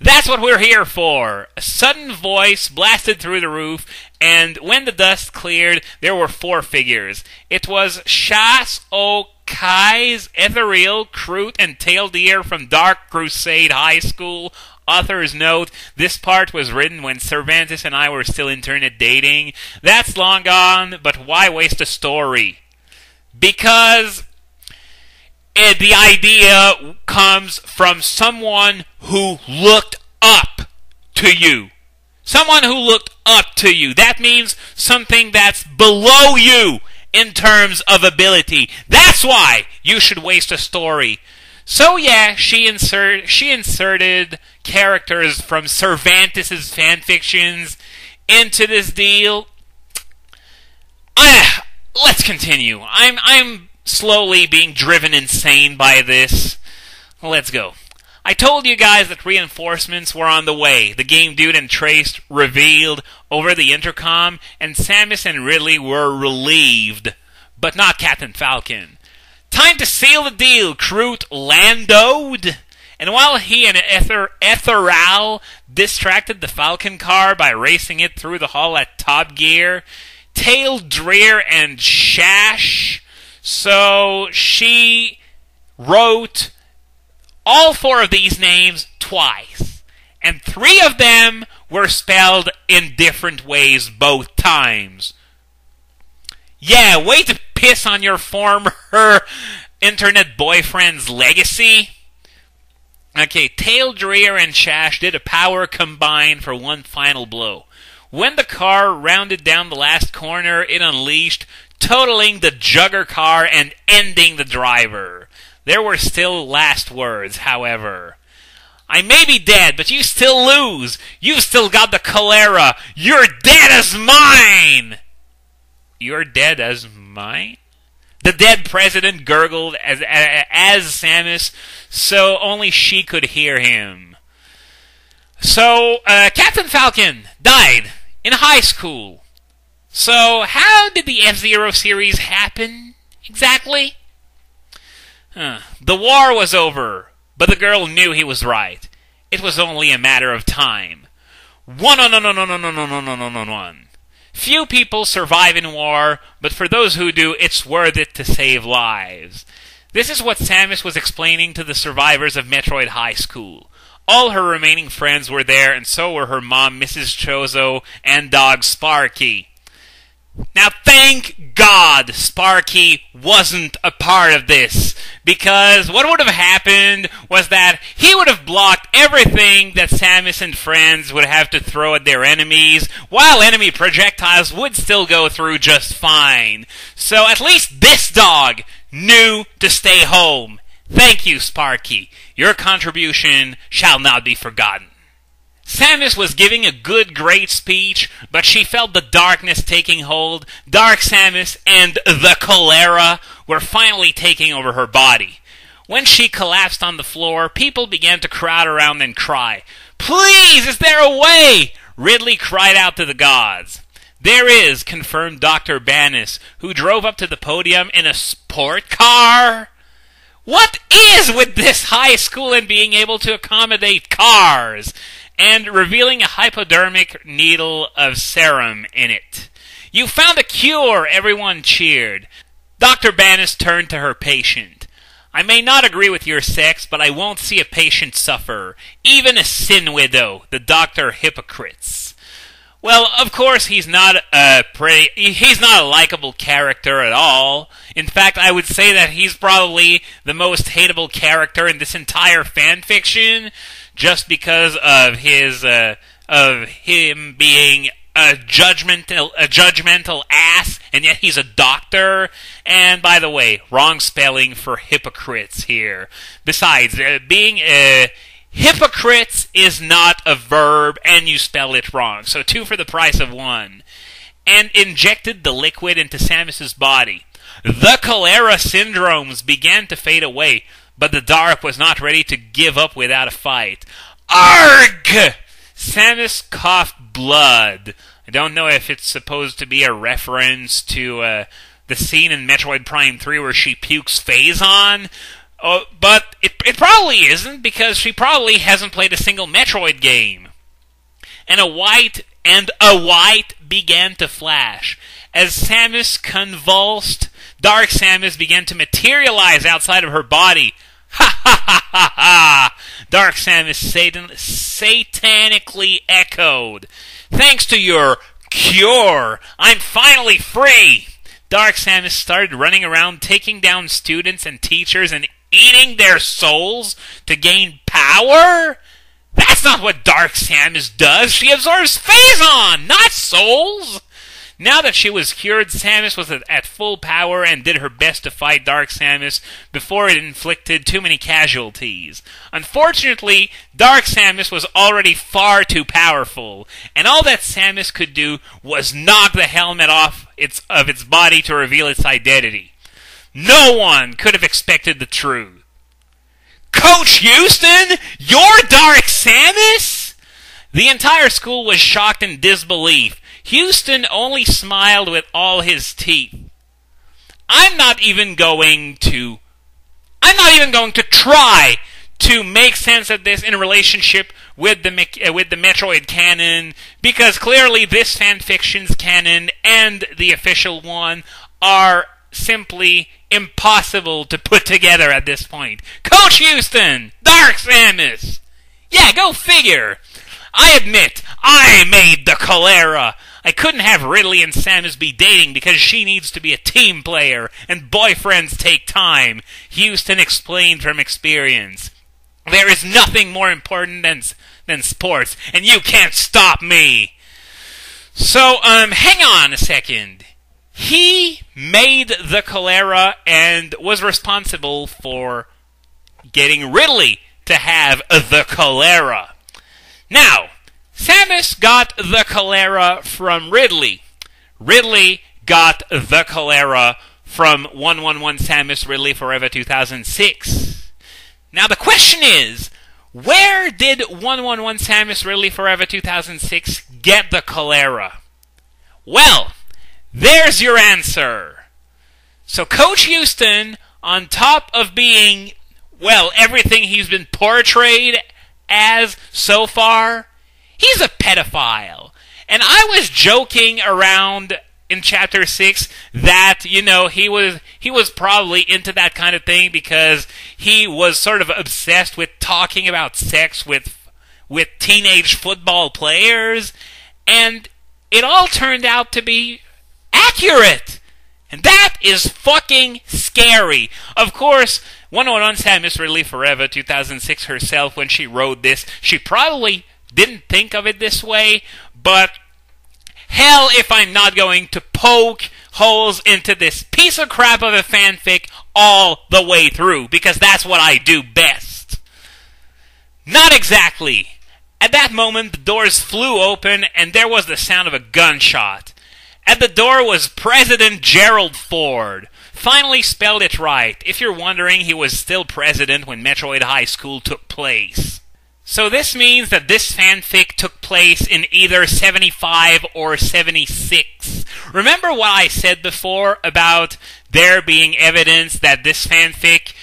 That's what we're here for. A sudden voice blasted through the roof, and when the dust cleared, there were 4 figures. It was Shas Okai's Ethereal, Kroot, and Tail Deer from Dark Crusade High School. Author's note, this part was written when Cervantes and I were still internet dating. That's long gone, but why waste a story? Because the idea comes from someone who looked up to you. Someone who looked up to you. That means something that's below you in terms of ability. That's why you should waste a story. So yeah, she inserted characters from Cervantes' fanfictions into this deal. Let's continue. I'm slowly being driven insane by this. Let's go. I told you guys that reinforcements were on the way. The Game Dude and Trace revealed over the intercom, and Samus and Ridley were relieved, but not Captain Falcon. Time to seal the deal, Kroot landoed. And while he and Ethereal distracted the Falcon car by racing it through the hall at top gear, Tail Dreer and Shash. So she wrote all 4 of these names twice. And 3 of them were spelled in different ways both times. Yeah, way to piss on your former internet boyfriend's legacy. Okay, Tail Dreer and Shash did a power combine for one final blow. When the car rounded down the last corner, it unleashed, totaling the Jugger car and ending the driver. There were still last words, however. I may be dead, but you still lose. You've still got the cholera. You're dead as mine! You're dead as mine? The dead president gurgled as Samus, so only she could hear him. So, Captain Falcon died in high school. So, how did the F-Zero series happen, exactly? The war was over, but the girl knew he was right. It was only a matter of time. One. Few people survive in war, but for those who do, it's worth it to save lives. This is what Samus was explaining to the survivors of Metroid High School. All her remaining friends were there, and so were her mom, Mrs. Chozo, and dog Sparky. Now, thank God Sparky wasn't a part of this, because what would have happened was that he would have blocked everything that Samus and friends would have to throw at their enemies, while enemy projectiles would still go through just fine. So at least this dog knew to stay home. Thank you, Sparky. Your contribution shall not be forgotten. Samus was giving a great speech, but she felt the darkness taking hold. Dark Samus and the cholera were finally taking over her body. When she collapsed on the floor, people began to crowd around and cry. Please, is there a way? Ridley cried out to the gods. There is, confirmed Dr. Bannis, who drove up to the podium in a sport car. What is with this high school and being able to accommodate cars? And revealing a hypodermic needle of serum in it. You found a cure, everyone cheered. Dr. Bannis turned to her patient. I may not agree with your sex, but I won't see a patient suffer, even a sin widow, the doctor hypocrites. Well, of course, he's not a likable character at all. In fact, I would say that he's probably the most hateable character in this entire fanfiction, just because of him being a judgmental ass, and yet he's a doctor. And by the way, wrong spelling for hypocrites here. Besides, being a hypocrites is not a verb, and you spell it wrong. So 2 for the price of 1. And injected the liquid into Samus's body. The cholera syndromes began to fade away, but the dark was not ready to give up without a fight. Arg! Samus coughed blood. I don't know if it's supposed to be a reference to the scene in Metroid Prime 3 where she pukes Phazon, Oh, but it probably isn't, because she probably hasn't played a single Metroid game. And a white began to flash. As Samus convulsed, Dark Samus began to materialize outside of her body. Ha ha ha ha ha! Dark Samus satanically echoed. Thanks to your cure, I'm finally free! Dark Samus started running around, taking down students and teachers and eating their souls to gain power? That's not what Dark Samus does. She absorbs Phazon, not souls! Now that she was cured, Samus was at full power and did her best to fight Dark Samus before it inflicted too many casualties. Unfortunately, Dark Samus was already far too powerful, and all that Samus could do was knock the helmet off of its body to reveal its identity. No one could have expected the truth. Coach Houston, you're Dark Samus? The entire school was shocked in disbelief. Houston only smiled with all his teeth. I'm not even going to try to make sense of this in relationship with the Metroid canon, because clearly this fanfiction's canon and the official one are simply impossible to put together at this point. Coach Houston! Dark Samus! Yeah, go figure! I admit, I made the CHOLERA! I couldn't have Ridley and Samus be dating because she needs to be a team player, and boyfriends take time, Houston explained from experience. There is nothing more important than sports, and you can't stop me! So, hang on a second. He made the CHOLERA and was responsible for getting Ridley to have the CHOLERA. Now, Samus got the CHOLERA from Ridley. Ridley got the CHOLERA from 111 Samus Ridley Forever 2006. Now the question is, where did 111 Samus Ridley Forever 2006 get the CHOLERA? Well, there's your answer. So Coach Houston, on top of being, well, everything he's been portrayed as so far, he's a pedophile. And I was joking around in Chapter 6 that, he was probably into that kind of thing because he was sort of obsessed with talking about sex with teenage football players, and it all turned out to be accurate. And that is fucking scary. Of course, 101 Samus Ridley Forever 2006 herself, when she wrote this, she probably didn't think of it this way, but hell if I'm not going to poke holes into this piece of crap of a fanfic all the way through, because that's what I do best. Not exactly. At that moment, the doors flew open, and there was the sound of a gunshot. At the door was President Gerald Ford. Finally spelled it right. If you're wondering, he was still president when Metroid High School took place. So this means that this fanfic took place in either 75 or 76. Remember what I said before about there being evidence that this fanfic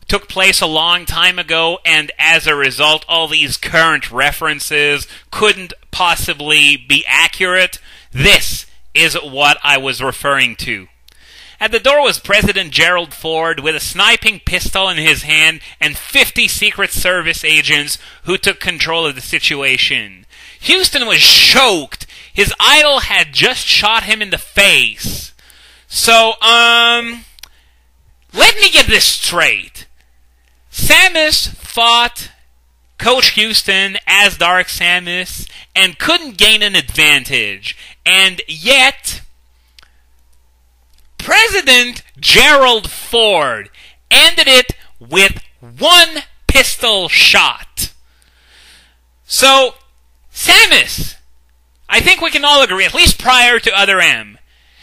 took place a long time ago, and as a result all these current references couldn't possibly be accurate? This is what I was referring to. At the door was President Gerald Ford with a sniping pistol in his hand and 50 Secret Service agents who took control of the situation. Houston was choked. His idol had just shot him in the face. So, let me get this straight. Samus fought Coach Houston as Dark Samus and couldn't gain an advantage. And yet, President Gerald Ford ended it with one pistol shot. So, Samus, I think we can all agree, at least prior to Other M,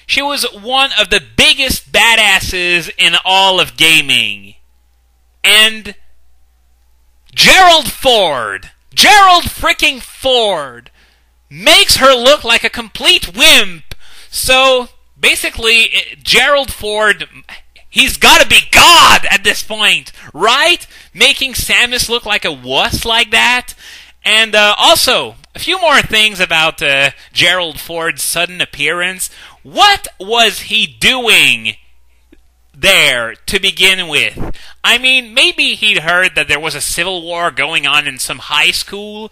she was one of the biggest badasses in all of gaming. And Gerald freaking Ford, makes her look like a complete wimp. So, basically, Gerald Ford He's gotta be God at this point, right? Making Samus look like a wuss like that. And also, a few more things about Gerald Ford's sudden appearance. What was he doing there to begin with? I mean, maybe he'd heard that there was a civil war going on in some high school,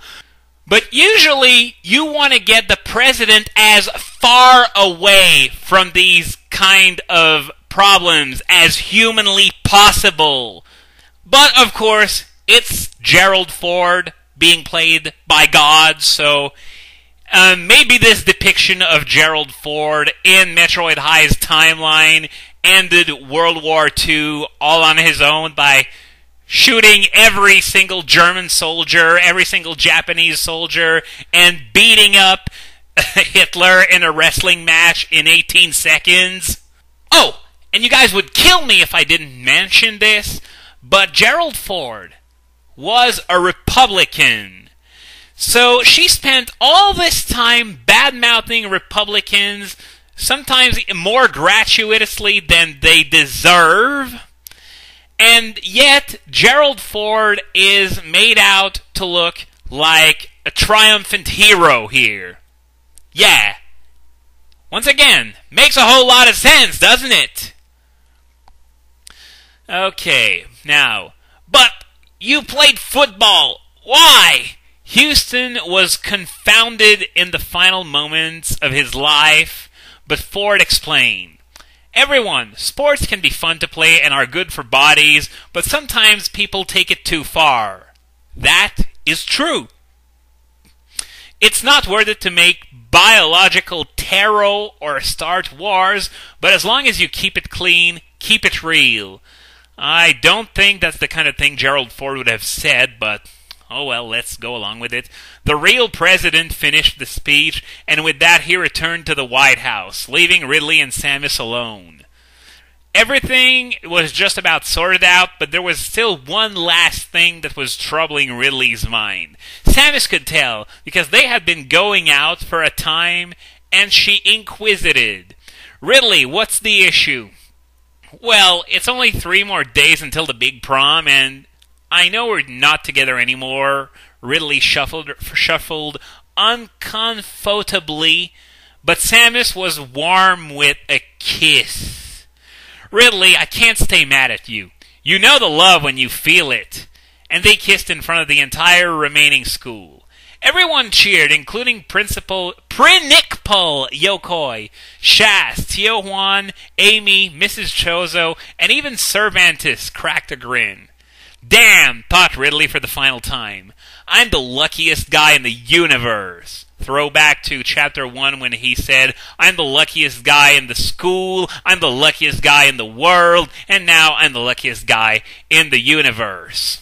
but usually you want to get the president as far away from these kind of problems as humanly possible. But, of course, it's Gerald Ford being played by God, so maybe this depiction of Gerald Ford in Metroid High's timeline ended World War II all on his own by shooting every single German soldier, every single Japanese soldier, and beating up Hitler in a wrestling match in 18 seconds. Oh, and you guys would kill me if I didn't mention this, but Gerald Ford was a Republican. So she spent all this time bad-mouthing Republicans, sometimes more gratuitously than they deserve. And yet, Gerald Ford is made out to look like a triumphant hero here. Yeah. Once again, makes a whole lot of sense, doesn't it? Okay, now, but you played football. Why? Houston was confounded in the final moments of his life, but Ford explained. Everyone, sports can be fun to play and are good for bodies, but sometimes people take it too far. That is true. It's not worth it to make biological tarot or start wars, but as long as you keep it clean, keep it real. I don't think that's the kind of thing Gerald Ford would have said, but oh well, let's go along with it. The real president finished the speech, and with that he returned to the White House, leaving Ridley and Samus alone. Everything was just about sorted out, but there was still one last thing that was troubling Ridley's mind. Samus could tell, because they had been going out for a time, and she inquisited. Ridley, what's the issue? Well, it's only 3 more days until the big prom, and I know we're not together anymore. Ridley shuffled uncomfortably, but Samus was warm with a kiss. Ridley, I can't stay mad at you. You know the love when you feel it. And they kissed in front of the entire remaining school. Everyone cheered, including Principal Yokoi, Shaz, Tio Juan, Amy, Mrs. Chozo, and even Cervantes cracked a grin. Damn, thought Ridley for the final time. I'm the luckiest guy in the universe. Throwback to Chapter 1 when he said, I'm the luckiest guy in the school, I'm the luckiest guy in the world, and now I'm the luckiest guy in the universe.